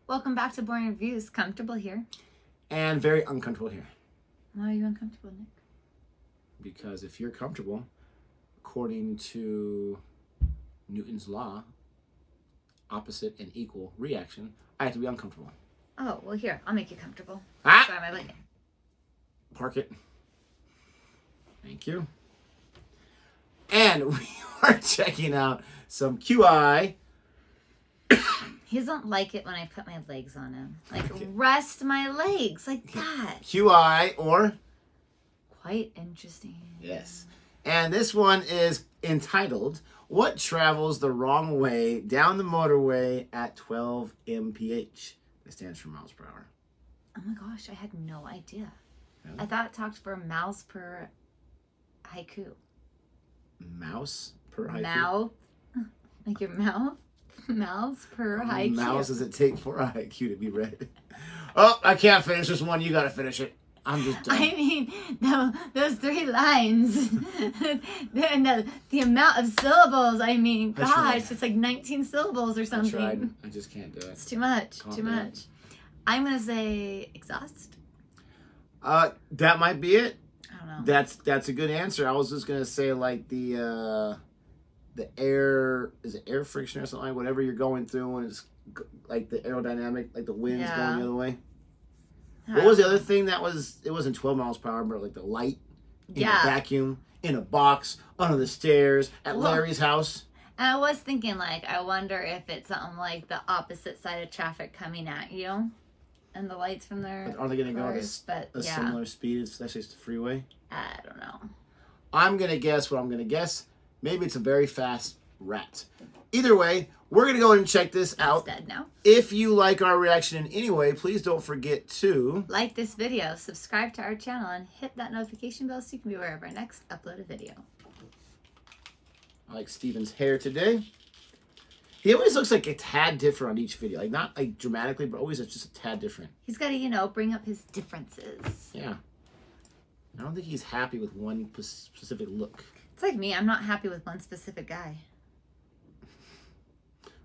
Welcome back to Boring Reviews. Comfortable here. And very uncomfortable here. Why are you uncomfortable, Nick? Because if you're comfortable, according to Newton's law, opposite and equal reaction, I have to be uncomfortable. Oh, well, here. I'll make you comfortable. Ah! Grab my leg. Park it. Thank you. And we are checking out some QI. He doesn't like it when I put my legs on him. Like, rest my legs. Like that. QI or? Quite interesting. Yes. And this one is entitled, What Travels the Wrong Way Down the Motorway at 12 mph? That stands for miles per hour. Oh my gosh, I had no idea. Really? I thought it talked for miles per haiku. Mouse per haiku? Mouth. Like your mouth? Mouths per haiku. How many mouths does it take for a haiku to be read? Oh, I can't finish this one. You got to finish it. I'm just done. I mean, those 3 lines. and the amount of syllables, I mean, gosh, it's like 19 syllables or something. I tried. I just can't do it. It's too much. Calm too down. much. I'm going to say exhaust. That might be it. I don't know. That's a good answer. I was just going to say like the air, is it air friction or something? Whatever you're going through and it's like the aerodynamic, like the wind's going the other way. What was the other thing that was, it wasn't 12 miles per hour, but like the light in a vacuum, in a box, under the stairs, at Larry's house? And I was thinking, like, I wonder if it's something like the opposite side of traffic coming at you. And the lights from there. But are they going to go at a similar speed, especially it's the freeway? I don't know. I'm going to guess what I'm going to guess. Maybe it's a very fast rat. Either way, we're going to go ahead and check this out. Dead now. If you like our reaction in any way, please don't forget to like this video, subscribe to our channel, and hit that notification bell so you can be aware of our next uploaded video. I like Steven's hair today. He always looks like a tad different on each video. Like, not like dramatically, but always it's just a tad different. He's got to, bring up his differences. Yeah. I don't think he's happy with one specific look. It's like me. I'm not happy with one specific guy.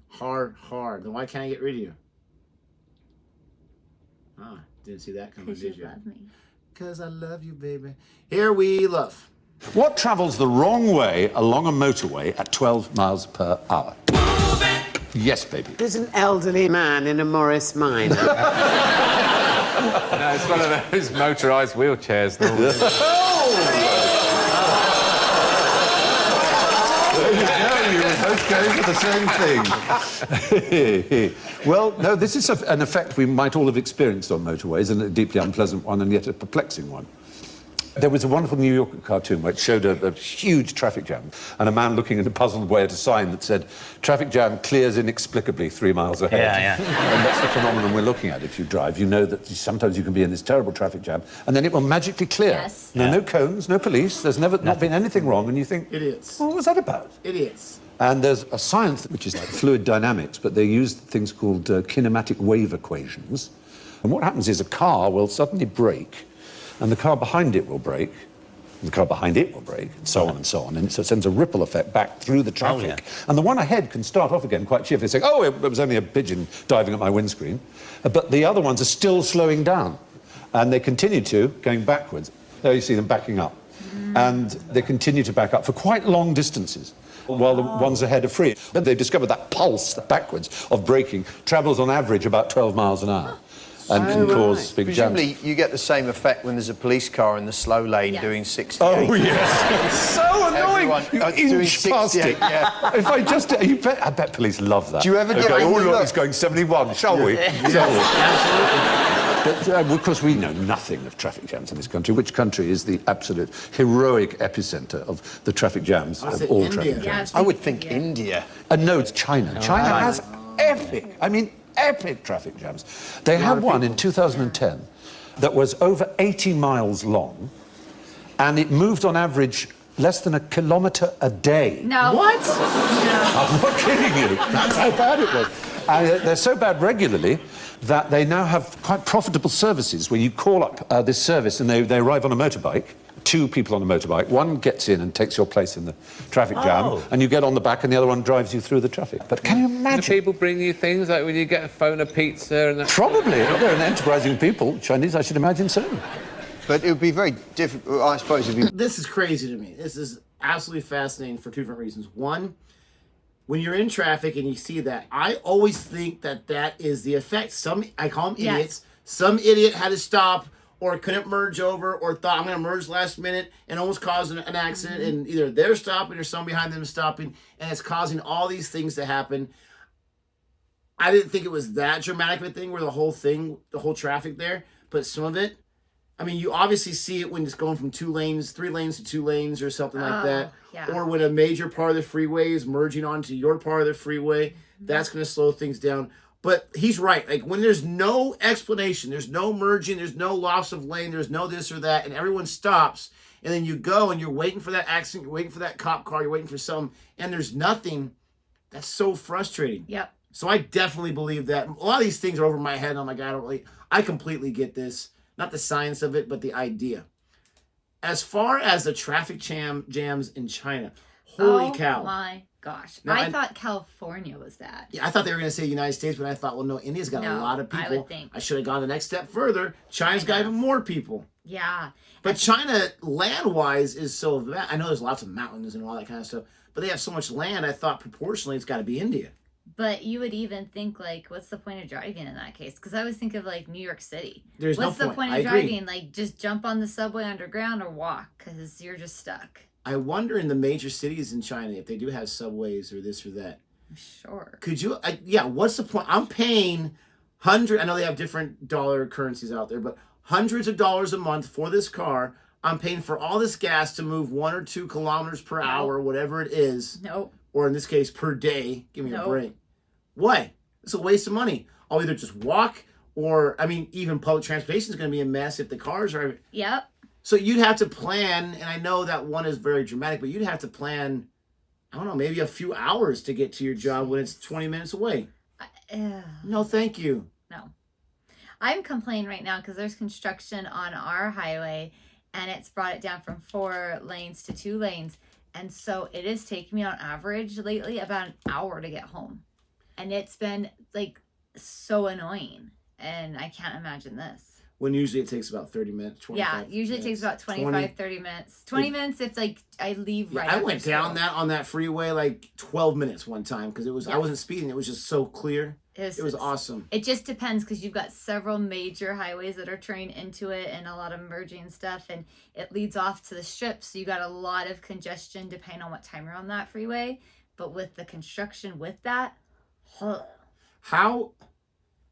Hard. Then why can't I get rid of you? Didn't see that coming, did you? Because you love me. Because I love you, baby. Here we love. What travels the wrong way along a motorway at 12 miles per hour? Yes, baby. There's an elderly man in a Morris Minor. No, it's one of those motorised wheelchairs. There you go, you were both going for the same thing. Well, no, this is an effect we might all have experienced on motorways, and a deeply unpleasant one, and yet a perplexing one. There was a wonderful New Yorker cartoon which showed a huge traffic jam and a man looking in a puzzled way at a sign that said, "Traffic jam clears inexplicably 3 miles ahead." Yeah. And that's the phenomenon we're looking at. If you drive, you know that sometimes you can be in this terrible traffic jam and then it will magically clear. Yes. No cones, no police, there's not been anything wrong, and you think, Idiots. well, what was that about? Idiots. And there's a science which is like fluid dynamics, but they use things called kinematic wave equations. And what happens is a car will suddenly brake, and the car behind it will brake, and the car behind it will brake, and so on and so on. And so it sends a ripple effect back through the traffic. And the one ahead can start off again quite cheerfully, saying, "Oh, it was only a pigeon diving at my windscreen." But the other ones are still slowing down. And they continue to, going backwards. There you see them backing up. And they continue to back up for quite long distances, while the ones ahead are free. But they discovered that pulse backwards of braking travels on average about 12 miles an hour. And can cause big jams. Presumably, you get the same effect when there's a police car in the slow lane doing 68. Oh, yes. It's so annoying. You inch past it. Yeah. If I bet police love that. Do you ever get oh, angry? look, it's going 71, shall we? Shall we? But, of course, we know nothing of traffic jams in this country. Which country is the absolute heroic epicenter of the traffic jams, of all traffic jams? I would think India. No, it's China. China has epic traffic jams. They had one in 2010 that was over 80 miles long, and it moved on average less than 1 kilometre a day. No. What? No. I'm not kidding you. That's how bad it was. And they're so bad regularly that they now have quite profitable services where you call up this service and they arrive on a motorbike two people on a motorbike. One gets in and takes your place in the traffic jam, and you get on the back, and the other one drives you through the traffic. But can you Do imagine? people bring you things like when you get a phone, a pizza, and that? Probably. They're an enterprising people. Chinese, I should imagine so. But it would be very difficult, I suppose, if you... This is crazy to me. This is absolutely fascinating for two different reasons. One, when you're in traffic and you see that, I always think that that is the effect. I call them idiots. Some idiot had to stop or couldn't merge over or thought, I'm going to merge last minute, and almost caused an accident, and either they're stopping or someone behind them is stopping, and it's causing all these things to happen. I didn't think it was that dramatic of a thing where the whole traffic there, but some of it, I mean, you obviously see it when it's going from 3 lanes to 2 lanes or something like that. Yeah. Or when a major part of the freeway is merging onto your part of the freeway, that's going to slow things down. But he's right. Like, when there's no explanation, there's no merging, there's no loss of lane, there's no this or that, and everyone stops, and then you go and you're waiting for that accident, you're waiting for that cop car, you're waiting for something, and there's nothing, that's so frustrating. Yep. So I definitely believe that. A lot of these things are over my head, and I'm like, I completely get this. Not the science of it, but the idea. As far as the traffic jams in China, holy cow. Oh my gosh. Now, I thought California was that. Yeah, I thought they were going to say United States, but I thought, well, no, India's got a lot of people. I would think. I should have gone the next step further. China's got even more people. Yeah. But China, land-wise, is so vast. I know there's lots of mountains and all that kind of stuff, but they have so much land, I thought proportionally it's got to be India. But you would even think, like, what's the point of driving in that case? Because I always think of, like, New York City. There's what's no the point I of agree. driving? Like, just jump on the subway underground or walk, because you're just stuck. I wonder in the major cities in China if they do have subways or this or that. Sure. Could you, what's the point? I'm paying I know they have different dollar currencies out there, but hundreds of dollars a month for this car. I'm paying for all this gas to move 1 or 2 kilometers per hour, whatever it is. Nope. Or in this case, per day. Give me a Nope. break. Why? It's a waste of money. I'll either just walk or, even public transportation is going to be a mess if the cars are... Yep. So you'd have to plan, and I know that one is very dramatic, but you'd have to plan, I don't know, maybe a few hours to get to your job when it's 20 minutes away. No, thank you. No. I'm complaining right now because there's construction on our highway, and it's brought it down from 4 lanes to 2 lanes. And so it is taking me on average lately about an hour to get home. And it's been, like, so annoying. And I can't imagine this. When usually it takes about 30 minutes, 25 Yeah, usually it takes about 25, 30 minutes. 20 minutes if, like, I leave right I went after down school. on that freeway like 12 minutes one time because I wasn't speeding. It was just so clear. It was awesome. It just depends because you've got several major highways that are turning into it and a lot of merging stuff, and it leads off to the strip. So you got a lot of congestion depending on what time you're on that freeway. But with the construction with that, how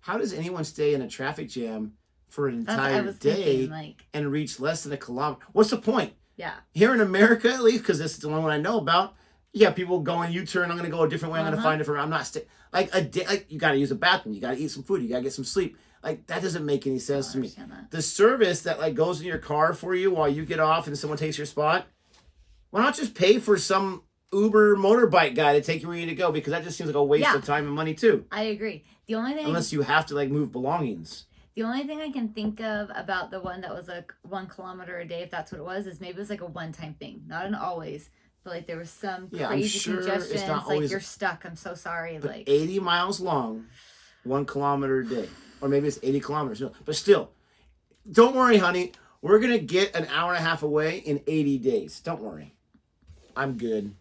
does anyone stay in a traffic jam for an entire day and reach less than a kilometer? What's the point? Yeah. Here in America, at least, because this is the only one I know about, you got people going U-turn. I'm going to go a different way. I'm going to find a different. I'm not like a day. Like, you got to use a bathroom. You got to eat some food. You got to get some sleep. Like, that doesn't make any sense to me. That. The service that like goes in your car for you while you get off and someone takes your spot. Why not just pay for some Uber motorbike guy to take you where you need to go? Because that just seems like a waste of time and money too. I agree. The only thing, unless you have to like move belongings. The only thing I can think of about the one that was like 1 kilometer a day, if that's what it was, is maybe it was like a one-time thing, not an always. But like there was some crazy congestion. It's not always, like you're stuck. I'm so sorry. But like 80 miles long, 1 kilometer a day, or maybe it's 80 kilometers. No, but still, don't worry, honey. We're gonna get an hour and a half away in 80 days. Don't worry, I'm good.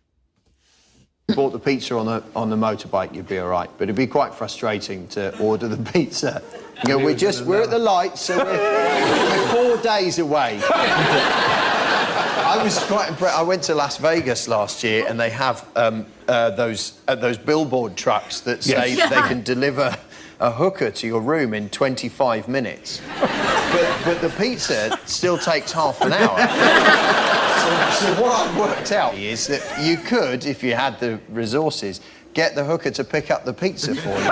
Bought the pizza on the motorbike, you'd be all right. But it'd be quite frustrating to order the pizza. You know, we're at the lights, so we're 4 days away. I was quite impressed. I went to Las Vegas last year, and they have those billboard trucks that say they can deliver a hooker to your room in 25 minutes. But the pizza still takes half an hour. So what I've worked out is that you could, if you had the resources, get the hooker to pick up the pizza for you.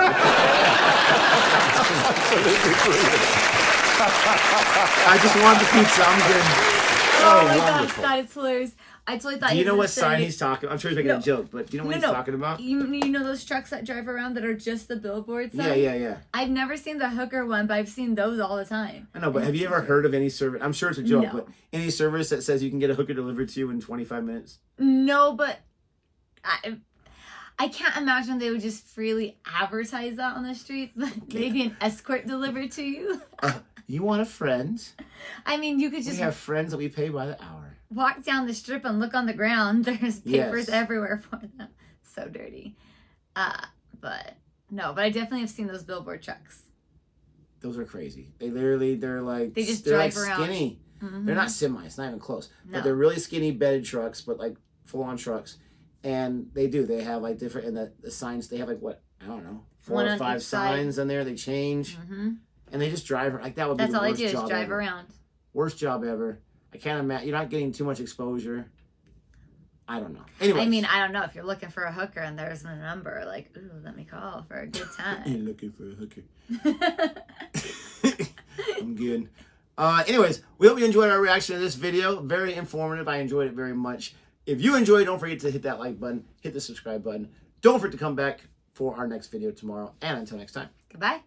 Absolutely brilliant. I just want the pizza. I'm good. Oh my gosh, that is hilarious. I totally thought Do he you know was what sign saying- he's talking? I'm sure he's making No. a joke, but do you know what he's talking about? You know those trucks that drive around that are just the billboard sign? Yeah. I've never seen the hooker one, but I've seen those all the time. I know, but have you ever heard of any service? I'm sure it's a joke, No. but any service that says you can get a hooker delivered to you in 25 minutes? No, but I can't imagine they would just freely advertise that on the street. Maybe an escort delivered to you. You want a friend? I mean, you could We just have friends that we pay by the hour. walk down the strip and look on the ground. There's papers Yes. everywhere for them. So dirty. But I definitely have seen those billboard trucks. Those are crazy. They're like They just they're drive like around. skinny. Mhm. They're not semi. It's not even close. No. But they're really skinny bedded trucks, but like full on trucks. And they have like different, and the signs, they have like what, I don't know, 4 One or on 5 each side. signs in there. They change. And they just drive, like that would be That's the all I worst do is job drive ever. around. Worst job ever. I can't imagine. You're not getting too much exposure. I don't know. Anyway. I mean, I don't know if you're looking for a hooker and there's a number like, ooh, let me call for a good time. Ain't looking for a hooker. I'm good. Anyways, we hope you enjoyed our reaction to this video. Very informative. I enjoyed it very much. If you enjoyed, don't forget to hit that like button, hit the subscribe button. Don't forget to come back for our next video tomorrow. And until next time. Goodbye.